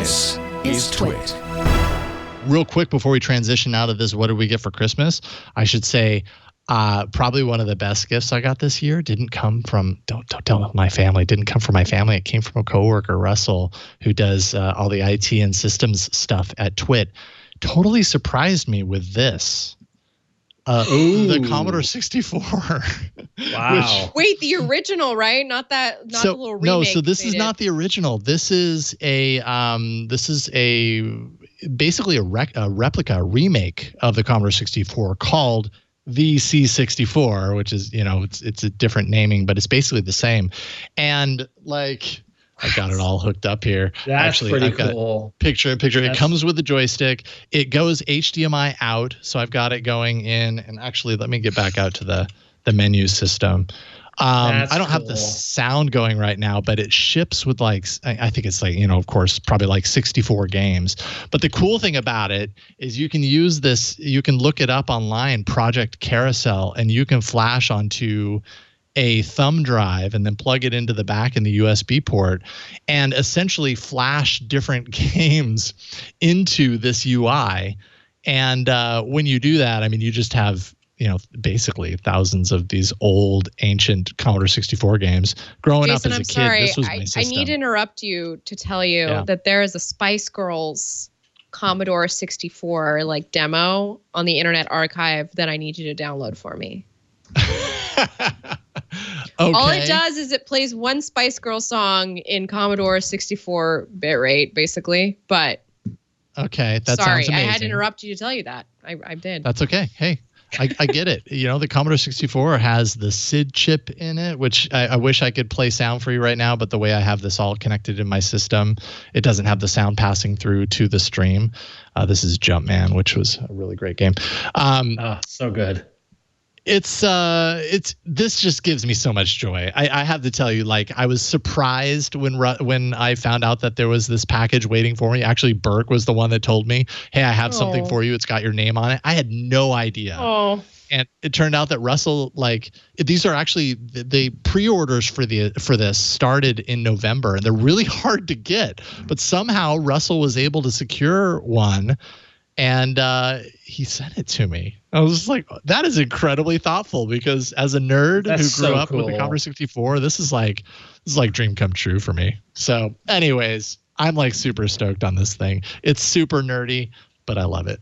This is TWiT. Real quick before we transition out of this, what did we get for Christmas? I should say probably one of the best gifts I got this year didn't come from, don't tell my family, didn't come from my family. It came from a coworker, Russell, who does all the IT and systems stuff at TWiT. Totally surprised me with this. The Commodore 64. Wow. Wait, the original, right? Not the little remake. No, so this is not the original. This is basically a replica, a remake of the Commodore 64 called the C64, which is, it's a different naming, but it's basically the same. And like, I got it all hooked up here. That's pretty cool. Picture. It comes with the joystick. It goes HDMI out, so I've got it going in. And actually, let me get back out to the menu system. I don't have the sound going right now, but it ships with I think it's of course, probably like 64 games. But the cool thing about it is you can use this, you can look it up online, Project Carousel, and you can flash onto a thumb drive and then plug it into the back in the USB port and essentially flash different games into this UI. And when you do that, I mean, you just have, basically thousands of these old ancient Commodore 64 games. Growing Jason, up as I'm a kid, sorry. this was my system. I need to interrupt you to tell you that there is a Spice Girls Commodore 64 demo on the Internet Archive that I need you to download for me. Okay. All it does is it plays one Spice Girl song in Commodore 64 bitrate, basically. But okay, that sorry, sounds amazing. I had to interrupt you to tell you that. I did. That's okay. Hey, I get it. The Commodore 64 has the SID chip in it, which I wish I could play sound for you right now, but the way I have this all connected in my system, it doesn't have the sound passing through to the stream. This is Jumpman, which was a really great game. So good. This just gives me so much joy. I have to tell you, I was surprised when I found out that there was this package waiting for me. Actually, Burke was the one that told me, "Hey, I have something for you. It's got your name on it." I had no idea. Oh. And it turned out that Russell, these are actually the pre-orders for this started in November, and they're really hard to get. But somehow Russell was able to secure one. And he sent it to me. I was like, that is incredibly thoughtful, because as a nerd who grew up with the Commodore 64, this is like dream come true for me. So anyways, I'm super stoked on this thing. It's super nerdy, but I love it.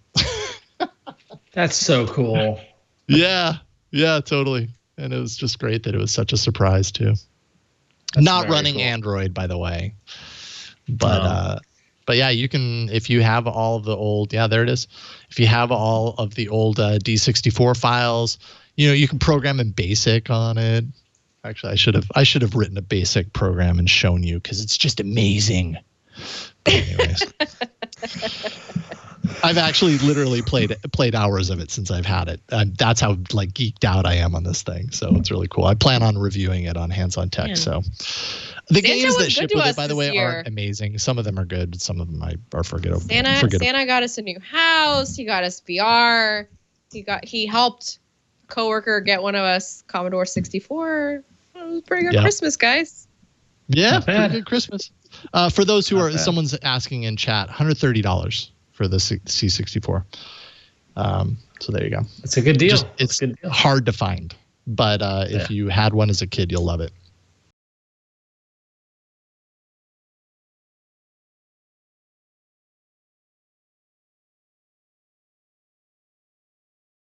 That's so cool. Yeah, totally. And it was just great that it was such a surprise too. Not running cool. Android, by the way. But yeah, you can, if you have all of the old, there it is. If you have all of the old D64 files, you can program in BASIC on it. Actually, I should have written a BASIC program and shown you, because it's just amazing. But anyways, I've actually literally played hours of it since I've had it. That's how geeked out I am on this thing. So it's really cool. I plan on reviewing it on Hands on Tech. So. The games that ship with it, by the way, are amazing. Some of them are good, but some of them are forgettable. Santa got us a new house. He got us VR. He helped a coworker get one of us Commodore 64. It was a pretty good Christmas, guys. Yeah, pretty good Christmas. For those who someone's asking in chat, $130 for the C64. So there you go. It's a good deal. It's hard to find, but if you had one as a kid, you'll love it.